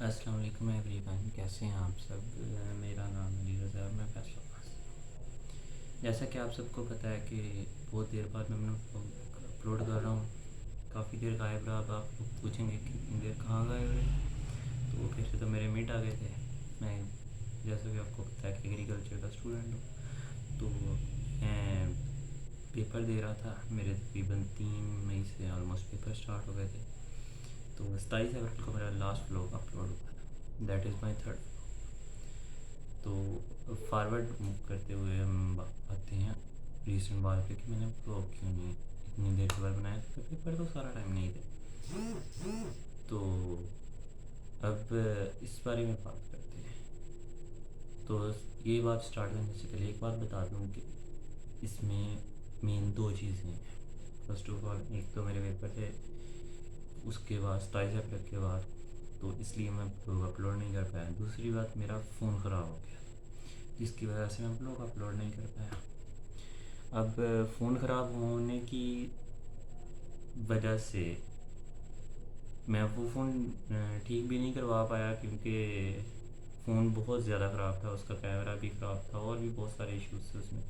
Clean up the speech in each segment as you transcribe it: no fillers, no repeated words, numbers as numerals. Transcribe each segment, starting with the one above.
السلام علیکم every one, کیسے ہیں آپ سب؟ میرا نام علی رضا ہے، میں فیصلہ آباد سے ہوں۔ جیسا کہ آپ سب کو پتہ ہے کہ بہت دیر بعد میں اپلوڈ کر رہا ہوں، کافی دیر غائب رہا۔ اب آپ لوگ پوچھیں گے کہ اتنی دیر کہاں گئے ہوئے؟ تو پھر سے تو میرے میٹ آ گئے تھے۔ میں جیسا کہ آپ کو پتہ ہے کہ ایگریکلچر کا اسٹوڈنٹ ہوں، تو میں پیپر دے رہا تھا۔ میرے تقریباً 3 مئی سے آلموسٹ پیپر اسٹارٹ ہو گئے تھے، تو 27 اپریل کو میرا لاسٹ ولاگ اپلوڈ ہوا تھا، دیٹ از مائی تھرڈ۔ تو فارورڈ موو کرتے ہوئے ہم آتے ہیں ریسنٹ بات پہ کہ میں نے ولاگ کیوں نہیں اتنی دیر کے بعد بنایا تھا، پیپر تو سارا ٹائم نہیں تھے۔ تو اب اس بارے میں بات کرتے ہیں۔ تو یہ بات اسٹارٹ کرنے سے پہلے ایک بات بتا دوں کہ اس میں مین 2 چیزیں ہیں۔ فرسٹ آف آل، ایک تو میرے پیپر تھے، اس کے بعد 27 اپریل کے بعد، تو اس لیے میں لوگ اپلوڈ نہیں کر پایا۔ دوسری بات، میرا فون خراب ہو گیا، جس کی وجہ سے میں لوگ اپلوڈ نہیں کر پایا۔ اب فون خراب ہونے کی وجہ سے میں وہ فون ٹھیک بھی نہیں کروا پایا، کیونکہ فون بہت زیادہ خراب تھا، اس کا کیمرہ بھی خراب تھا اور بھی بہت سارے ایشوز تھے اس میں۔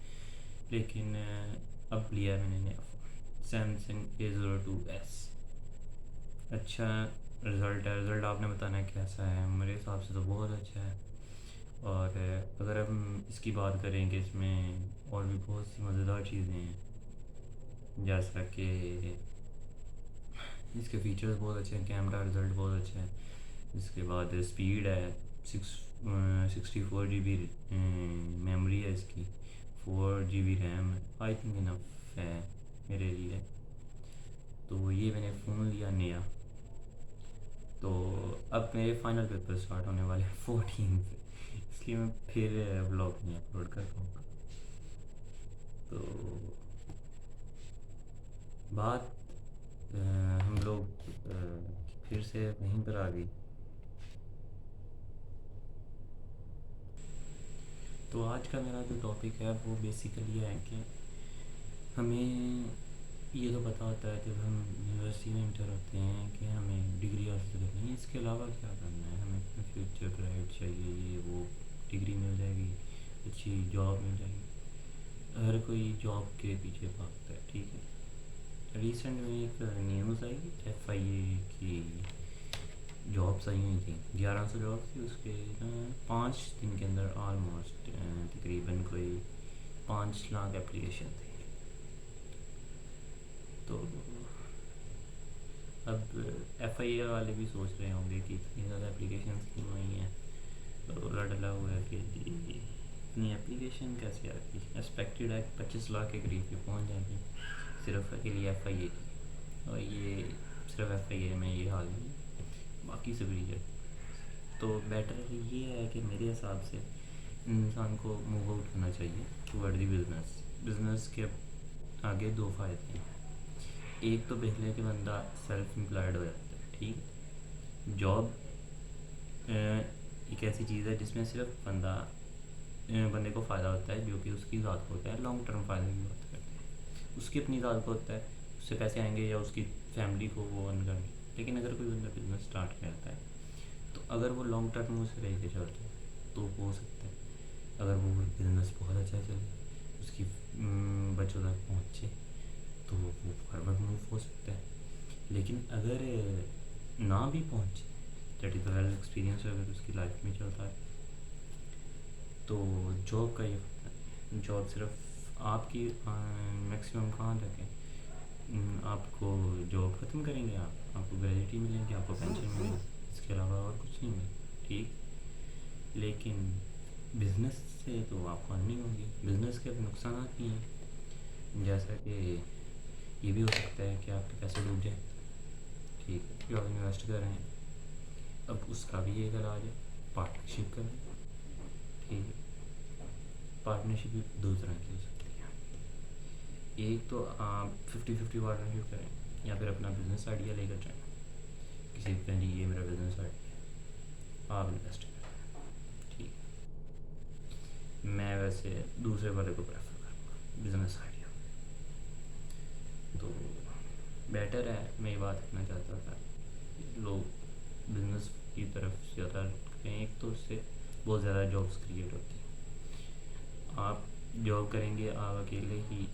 لیکن اب لیا میں نے نیا فون، سیمسنگ A02s۔ اچھا رزلٹ ہے، رزلٹ آپ نے بتانا ہے کیسا ہے۔ میرے حساب سے تو بہت اچھا ہے، اور اگر ہم اس کی بات کریں کہ اس میں اور بھی بہت سی مزیدار چیزیں ہیں، جیسا کہ اس کے فیچرز بہت اچھے ہیں، کیمرہ رزلٹ بہت اچھا ہے، اس کے بعد اسپیڈ ہے، 64 GB میموری ہے اس کی، 4 GB ریم ہے، آئی تھنک انف ہے میرے لیے۔ تو یہ میں نے فون لیا نیا۔ تو اب میرے فائنل پیپر اسٹارٹ ہونے والے ہیں 14 سے، اس لیے میں پھر بلاگ نہیں اپلوڈ کر پاؤں گا۔ تو بات ہم لوگ پھر سے وہیں پر آ گئی۔ تو آج کا میرا جو ٹاپک ہے وہ بیسیکلی ہے کہ ہمیں یہ تو پتہ ہوتا ہے جب ہم یونیورسٹی میں انٹر ہوتے ہیں کہ ہمیں ڈگری حاصل کرنی ہے، اس کے علاوہ کیا کرنا ہے، ہمیں اپنا فیوچر برائٹ چاہیے، یہ وہ ڈگری مل جائے گی، اچھی جاب مل جائے گی، ہر کوئی جاب کے پیچھے بھاگتا ہے، ٹھیک ہے۔ ریسنٹ میں ایک نیوز آئی FIA کی جابس آئی ہوئی تھیں، 1100 جابس تھی، اس کے 5 دن کے اندر آلموسٹ تقریباً کوئی 5 لاکھ اپلیکیشن تھی۔ تو اب FIA والے بھی سوچ رہے ہوں گے کہ اتنی زیادہ اپلیکیشنس کیوں آئی ہیں، رولا ڈلا ہوا ہے کہ اتنی اپلیکیشن کیسے آ گئی۔ ایکسپیکٹڈ ہے کہ 25 لاکھ کے قریب بھی پہنچ جائیں گی صرف اکیلی FIA کی، اور یہ صرف FIA میں یہ حال نہیں ہے، باقی سبھی جگہ۔ تو بیٹر یہ ہے کہ میرے حساب سے انسان کو موو آؤٹ ہونا چاہیے ٹورڈ دی بزنس۔ بزنس کے آگے 2 فائدے ہیں، ایک تو پہلے کہ بندہ سیلف امپلائڈ ہو جاتا ہے، ٹھیک ہے۔ جاب ایک ایسی چیز ہے جس میں صرف بندے کو فائدہ ہوتا ہے جو کہ اس کی ذات کو ہوتا ہے، لانگ ٹرم فائدے کی بات کرتے ہیں، اس کی اپنی ذات کو ہوتا ہے، اس سے پیسے آئیں گے یا اس کی فیملی کو وہ ارن کریں گے۔ لیکن اگر کوئی بندہ بزنس اسٹارٹ کرتا ہے تو اگر وہ لانگ ٹرم سے رہ کے چلتا ہے تو ہو سکتا ہے اگر وہ بزنس بہت اچھا چلے، اس کی بچوں تک پہنچے، تو وہ فارورڈ موو ہو سکتا ہے۔ لیکن اگر نہ بھی پہنچے، دیٹ از ویل ایکسپیرینس اگر اس کی لائف میں چلتا ہے، تو جاب کا یہ فائدہ ہے۔ جاب صرف آپ کی میکسیمم کہاں تک ہے، آپ کو جاب ختم کریں گے، آپ کو گریجویٹی ملیں گے، آپ کو پینشن ملے گی، اس کے علاوہ اور کچھ نہیں ملے، ٹھیک۔ لیکن بزنس سے تو آپ کو ارننگ ہوگی۔ بزنس کے نقصانات بھی ہیں، جیسا کہ یہ بھی ہو سکتا ہے کہ آپ کے پیسے ڈوب جائیں، ٹھیک ہے، جو آپ انویسٹ کر رہے ہیں۔ اب اس کا بھی ایک علاج ہے، پارٹنرشپ کریں، ٹھیک ہے۔ پارٹنرشپ بھی 2 طرح کی ہو سکتی ہے، ایک تو آپ 50-50 پارٹنرشپ کریں، یا پھر اپنا بزنس آئیڈیا لے کر جائیں، کسی کو کہیں جی یہ میرا بزنس آئیڈیا ہے، آپ انویسٹ کریں، ٹھیک ہے۔ میں ویسے دوسرے والے کو پریفر کروں گا، بزنس آئیڈیا۔ تو بیٹر ہے، میں یہ بات کرنا چاہتا تھا کہ لوگ بزنس کی طرف زیادہ کریں. ایک تو اس سے بہت زیادہ جابس کریٹ ہوتی ہیں. آپ جاب کریں گے آپ اکیلے ہی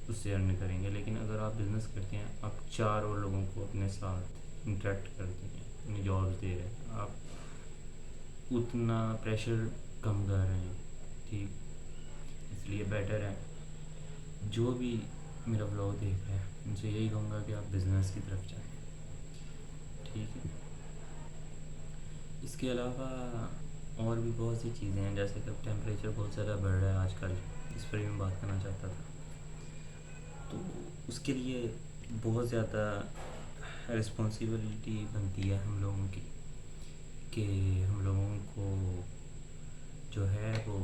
اس سے ارن کریں گے, لیکن اگر آپ بزنس کرتے ہیں آپ 4 اور لوگوں کو اپنے ساتھ انٹریکٹ کرتے ہیں, اپنی جابس دے رہے ہیں, آپ اتنا پریشر کم کر رہے ہیں. ٹھیک, اس لیے بیٹر ہے جو بھی میرا بلاگ دیکھ رہا ہے ان سے یہی کہوں گا کہ آپ بزنس کی طرف جائیں. ٹھیک ہے. اس کے علاوہ اور بھی بہت سی چیزیں ہیں, جیسے کہ ٹیمپریچر بہت زیادہ بڑھ رہا ہے آج کل, اس پر بھی میں بات کرنا چاہتا تھا. تو اس کے لیے بہت زیادہ رسپانسبلٹی بنتی ہے ہم لوگوں کی کہ ہم لوگوں کو جو ہے وہ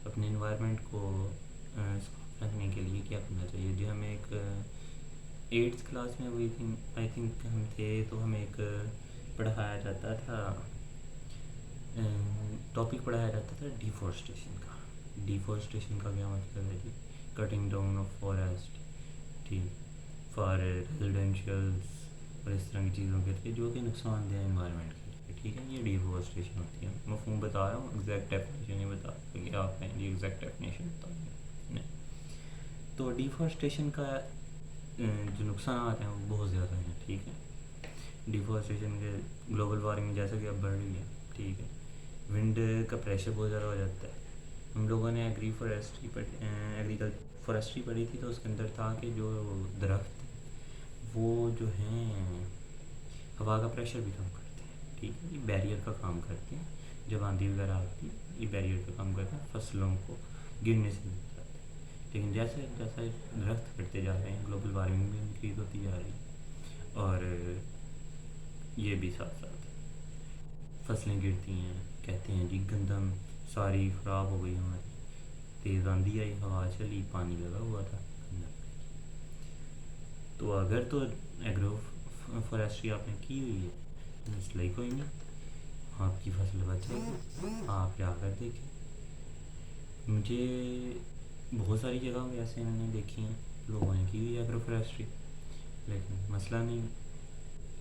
اپنے انوائرمنٹ کو صاف رکھنے کے لیے کیا کرنا چاہیے. جو ہمیں ایک 8th کلاس میں ہوئی تھی آئی تھنک ہم تھے, تو ہمیں ایک پڑھایا جاتا تھا, ٹاپک پڑھایا جاتا تھا ڈیفورسٹیشن کا. ڈیفورسٹیشن کا کیا مطلب ہے جی, کٹنگ ڈاؤن آف فارسٹ, ٹھیک, فار ریزیڈینشیلس اور اس طرح کی چیزوں کے لیے جو کہ نقصان دہ انوائرمنٹ کے لیے. ٹھیک ہے, یہ ڈیفورسٹیشن ہوتی ہے. مفہوم بتا رہا ہوں, ایگزیکٹ ڈیفینیشن نہیں بتا رہا کہ آپ کہیں جی ایگزیکٹ ڈیفینیشن بتائیں گے نہیں. تو ڈیفورسٹیشن کا جو نقصانات ہیں وہ بہت زیادہ ہیں. ٹھیک ہے, ڈیفورسٹیشن کے گلوبل وارمنگ جیسا کہ اب بڑھ رہی ہے. ٹھیک ہے, ونڈ کا پریشر بہت زیادہ ہو جاتا ہے. ہم لوگوں نے فارسٹری پڑھی تھی, تو اس کے اندر تھا کہ جو درخت وہ جو ہیں ہوا کا پریشر بھی کم کرتے ہیں. ٹھیک ہے, یہ بیریئر کا کام کرتے ہیں. جب آندھی وغیرہ آتی ہے یہ بیریئر کا کام کرتے ہیں, فصلوں کو گرنے سے بچاتے ہیں. لیکن جیسے جیسے درخت کٹتے جا رہے ہیں گلوبل وارمنگ بھی انکریز ہوتی جا رہی ہے, اور یہ بھی ساتھ ساتھ فصلیں گرتی ہیں. کہتے ہیں جی گندم ساری خراب ہو گئی ہماری, تیز آندھی آئی, ہوا چلی, پانی لگا ہوا تھا. تو اگر تو ایگرو فارسٹری آپ نے کی ہوئی ہے مسئلہ ہی کوئی نہیں, آپ کی فصل بچے گی. آپ جا کر دیکھیں, مجھے بہت ساری جگہوں پہ ایسے میں نے دیکھی ہیں لوگوں نے کی ہوئی ایگرو فارسٹری, لیکن مسئلہ نہیں.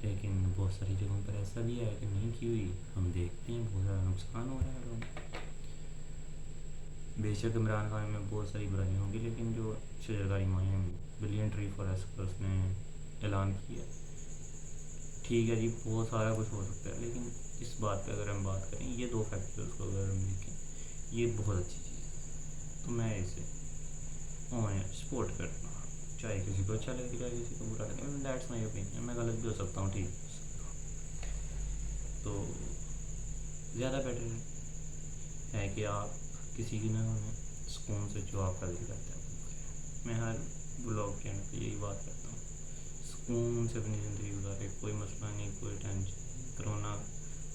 لیکن بہت ساری جگہوں پر ایسا بھی ہے کہ نہیں کی ہوئی, ہم دیکھتے ہیں بہت زیادہ نقصان ہو رہا ہے لوگوں کو. بے شک عمران خان میں بہت ساری برائیاں ہوں گی, لیکن جو شجرکاری مہم بلین ٹری فارسٹ کا اس نے اعلان کیا, ٹھیک ہے جی بہت سارا کچھ ہو سکتا ہے, لیکن اس بات پہ اگر ہم بات کریں یہ 2 فیکٹرز کو اگر ہم دیکھیں یہ بہت اچھی چیز ہے. تو میں اسے سپورٹ کرتا ہوں, چاہے کسی کو اچھا لگے چاہے کسی کو برا لگے. دیٹس مائی اوپینین, میں غلط بھی ہو سکتا ہوں, ٹھیک بھی ہو سکتا ہوں. تو زیادہ بیٹر ہے کہ آپ کسی کی نہ ہونے سکون سے جو آپ کا دل کرتا ہے. میں ہر بلاگ کے اندر یہی بات کرتا ہوں, سکون سے اپنی زندگی گزارے, کوئی مسئلہ نہیں, کوئی ٹینشن نہیں. کرونا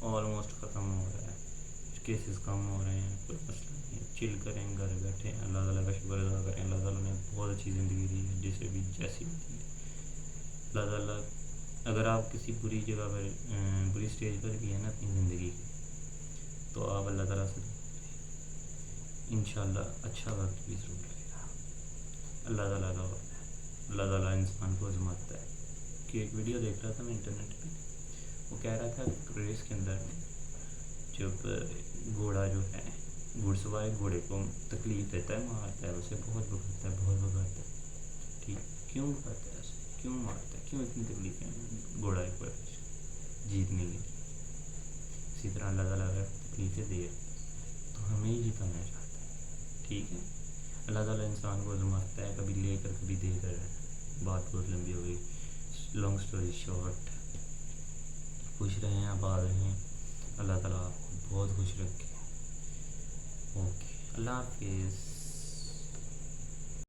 آلموسٹ ختم ہو رہا ہے, کیسز کم ہو رہے ہیں, کوئی مسئلہ نہیں. چل کریں, گھر بیٹھے, اللہ تعالیٰ کا شکر ادا کریں. اللہ تعالیٰ نے بہت اچھی زندگی دی ہے, جسے بھی جیسی بھی دی ہے. اللہ تعالیٰ اگر آپ کسی بری جگہ پر بری اسٹیج پر بھی ہیں نا اپنی زندگی کی, تو آپ اللہ تعالیٰ سے انشاءاللہ اچھا وقت بھی ضرور لگے گا. اللہ تعالیٰ کا وقت ہے, اللہ تعالیٰ انسان کو آزماتا ہے. کہ ایک ویڈیو دیکھ رہا تھا میں انٹرنیٹ پہ, وہ کہہ رہا تھا ریس کے اندر جب گھوڑا جو ہے گھڑ سوار گھوڑے کو تکلیف دیتا ہے, مارتا ہے اسے, بہت بھگاتا ہے, بہت بھگاتا ہے. ٹھیک, کیوں بھگاتا ہے اسے, کیوں مارتا ہے, کیوں اتنی تکلیفیں گھوڑا کو جیتنے کے لیے. اسی طرح اللہ تعالیٰ اگر تکلیفیں دے تو ہمیں ہی جتانا چاہتا ہے. ٹھیک ہے, اللہ تعالیٰ انسان کو آزماتا ہے, کبھی لے کر کبھی دے کر. بات بہت لمبی ہو گئی, لانگ اسٹوری شارٹ, خوش رہیں, آباد رہیں. اللہ تعالیٰ آپ کو بہت خوش رکھے. اوکے, اللہ حافظ.